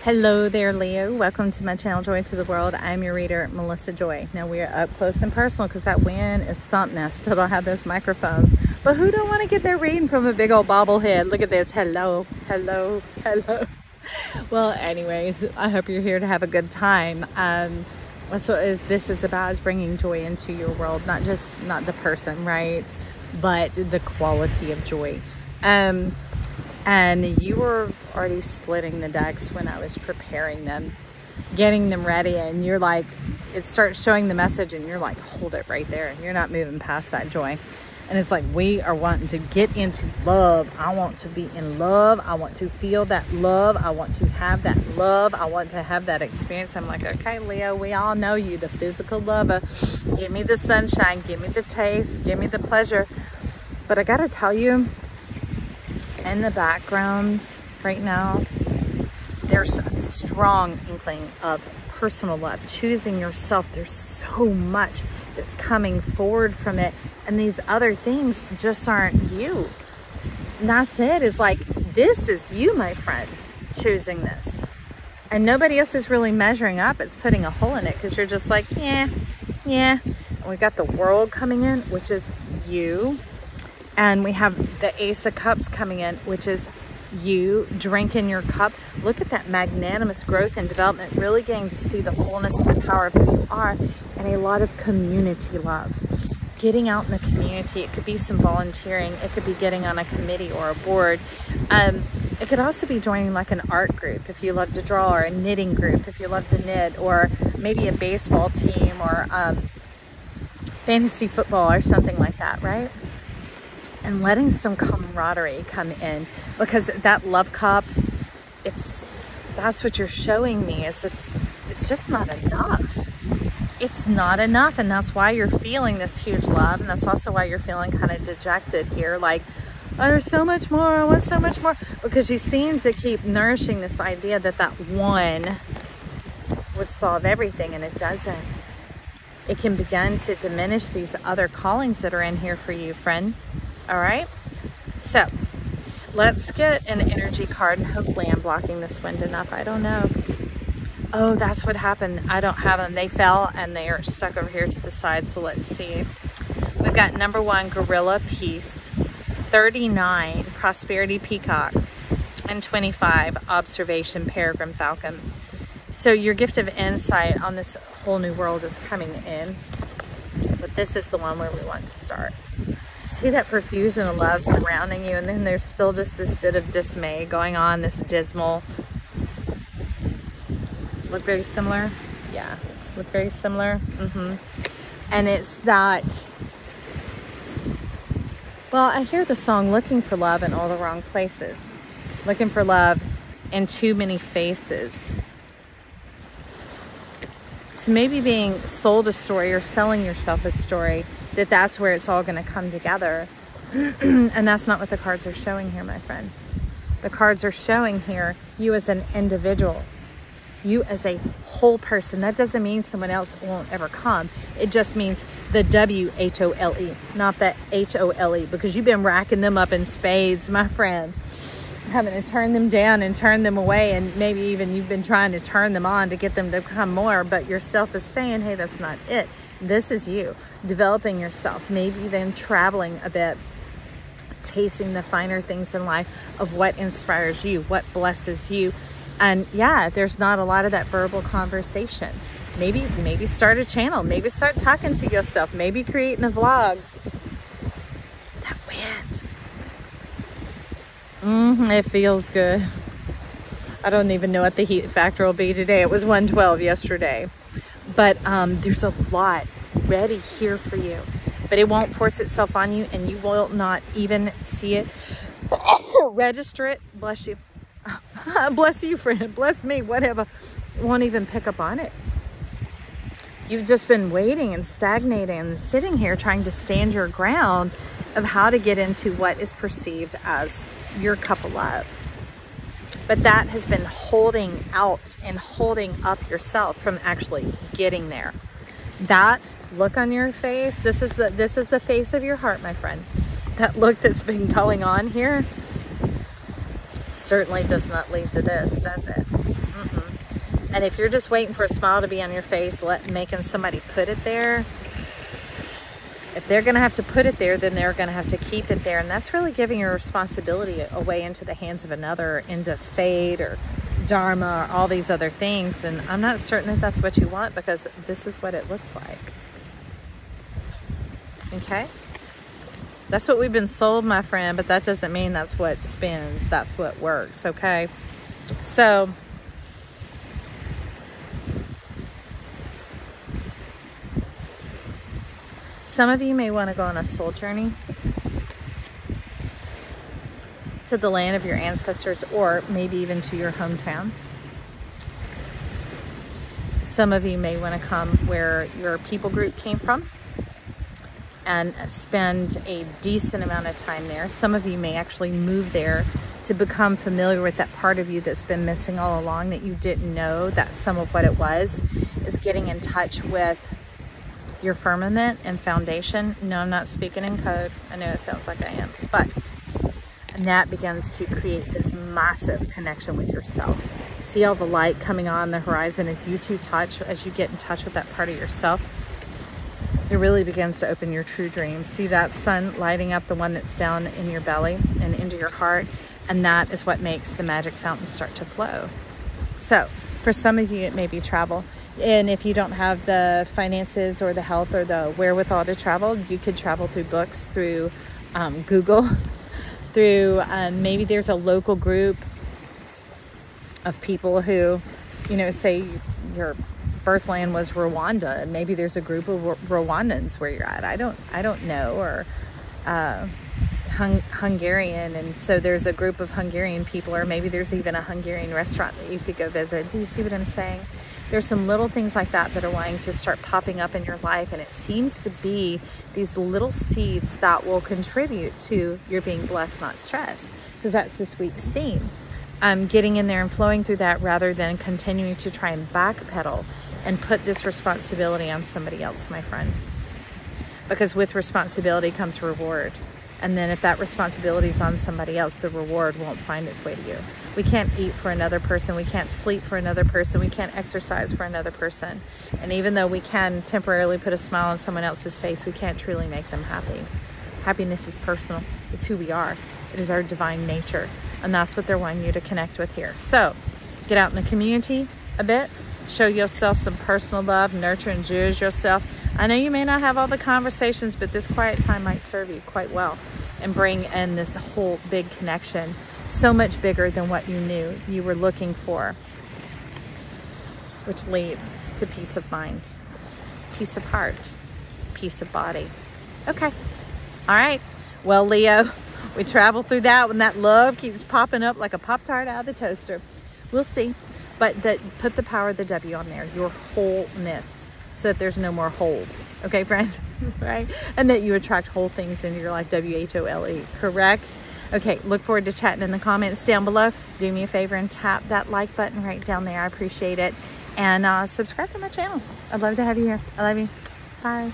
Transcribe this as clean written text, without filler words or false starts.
Hello there, Leo. Welcome to my channel, Joy to the World. I'm your reader, Melissa Joy. Now we are up close and personal because that wind is something. I still don't have those microphones. But who don't want to get their reading from a big old bobblehead? Look at this. Hello, hello, hello. Well, anyways, I hope you're here to have a good time. That's what this is about, is bringing joy into your world. Not the person, right? But the quality of joy. And you were already splitting the decks when I was preparing them, getting them ready, and you're like, it starts showing the message and you're like, hold it right there. And you're not moving past that joy. And it's like, we are wanting to get into love. I want to be in love. I want to feel that love. I want to have that love. I want to have that experience. I'm like, okay, Leo, we all know you, the physical lover. Give me the sunshine. Give me the taste. Give me the pleasure. But I got to tell you, in the background right now, there's a strong inkling of personal love, choosing yourself. There's so much that's coming forward from it, and these other things just aren't you. And that's it. It's like, this is you, my friend, choosing this, and nobody else is really measuring up. It's putting a hole in it because you're just like, yeah. And we got the world coming in, which is you. And we have the Ace of Cups coming in, which is you drinking your cup. Look at that magnanimous growth and development, really getting to see the fullness of the power of who you are, and a lot of community love. Getting out in the community. It could be some volunteering. It could be getting on a committee or a board. It could also be joining like an art group if you love to draw, or a knitting group if you love to knit, or maybe a baseball team, or fantasy football or something like that, right? And letting some camaraderie come in, because that love cup, that's what you're showing me, is it's just not enough. It's not enough, and that's why you're feeling this huge love, and that's also why you're feeling kind of dejected here, like, oh, there's so much more, I want so much more, because you seem to keep nourishing this idea that that one would solve everything, and it doesn't. It can begin to diminish these other callings that are in here for you, friend. All right, so let's get an energy card, and hopefully I'm blocking this wind enough. I don't know. Oh, that's what happened. I don't have them. They fell and they are stuck over here to the side. So let's see. We've got number 1, Gorilla Peace, 39, Prosperity Peacock, and 25, Observation Peregrine Falcon. So your gift of insight on this whole new world is coming in, but this is the one where we want to start. See that profusion of love surrounding you, and then there's still just this bit of dismay going on, this dismal. Look very similar? Yeah, look very similar. And it's that, well, I hear the song looking for love in all the wrong places. Looking for love in too many faces. So maybe being sold a story or selling yourself a story, that's where it's all going to come together. And that's not what the cards are showing here, my friend. The cards are showing here you as an individual, you as a whole person. That doesn't mean someone else won't ever come. It just means the W-H-O-L-E, not the H-O-L-E, because you've been racking them up in spades, my friend, having to turn them down and turn them away, and maybe even you've been trying to turn them on to get them to come more, but yourself is saying, hey, that's not it. This is you developing yourself, maybe then traveling a bit, tasting the finer things in life of what inspires you, what blesses you. And yeah, there's not a lot of that verbal conversation. Maybe start a channel, maybe start talking to yourself, maybe creating a vlog. That wind, it feels good. I don't even know what the heat factor will be today. It was 112 yesterday. But there's a lot ready here for you, but it won't force itself on you, and you will not even see it. Register it. Bless you. Bless you, friend. Bless me. Whatever. Won't even pick up on it. You've just been waiting and stagnating and sitting here trying to stand your ground of how to get into what is perceived as your cup of love. But that has been holding out and holding up yourself from actually getting there. That look on your face, this is the face of your heart, my friend. That look that's been going on here certainly does not lead to this, does it? And if you're just waiting for a smile to be on your face, making somebody put it there, if they're going to have to put it there, then they're going to have to keep it there. And that's really giving your responsibility away into the hands of another, into fate or dharma or all these other things. And I'm not certain that that's what you want, because this is what it looks like. Okay? That's what we've been sold, my friend, but that doesn't mean that's what spins. That's what works, okay? So, some of you may want to go on a soul journey to the land of your ancestors, or maybe even to your hometown. Some of you may want to come where your people group came from and spend a decent amount of time there. Some of you may actually move there to become familiar with that part of you that's been missing all along, that you didn't know that some of what it was is getting in touch with your firmament and foundation. No, I'm not speaking in code. I know it sounds like I am, and that begins to create this massive connection with yourself. See all the light coming on the horizon as you two touch, as you get in touch with that part of yourself. It really begins to open your true dreams. See that sun lighting up the one that's down in your belly and into your heart, and that is what makes the magic fountain start to flow. So for some of you, it may be travel. And if you don't have the finances or the health or the wherewithal to travel, you could travel through books, through Google, through maybe there's a local group of people who, you know, say your birthland was Rwanda, and maybe there's a group of Rwandans where you're at. I don't know, or Hungarian, and so there's a group of Hungarian people, or maybe there's even a Hungarian restaurant that you could go visit. Do you see what I'm saying? There's some little things like that that are wanting to start popping up in your life, and it seems to be these little seeds that will contribute to your being blessed, not stressed, because that's this week's theme. Getting in there and flowing through that, rather than continuing to try and backpedal and put this responsibility on somebody else, my friend. Because with responsibility comes reward. And then if that responsibility is on somebody else, the reward won't find its way to you. We can't eat for another person. We can't sleep for another person. We can't exercise for another person. And even though we can temporarily put a smile on someone else's face, we can't truly make them happy. Happiness is personal. It's who we are. It is our divine nature. And that's what they're wanting you to connect with here. So get out in the community a bit. Show yourself some personal love, nurture and judge yourself. I know you may not have all the conversations, but this quiet time might serve you quite well and bring in this whole big connection, so much bigger than what you knew you were looking for, which leads to peace of mind, peace of heart, peace of body. Okay. All right. Well, Leo, we travel through that when that love keeps popping up like a Pop-Tart out of the toaster. We'll see. But put the power of the W on there, your wholeness, so that there's no more holes. Okay, friend? Right? And that you attract whole things into your life, W-H-O-L-E, correct? Okay, look forward to chatting in the comments down below. Do me a favor and tap that like button right down there. I appreciate it. And subscribe to my channel. I'd love to have you here. I love you. Bye.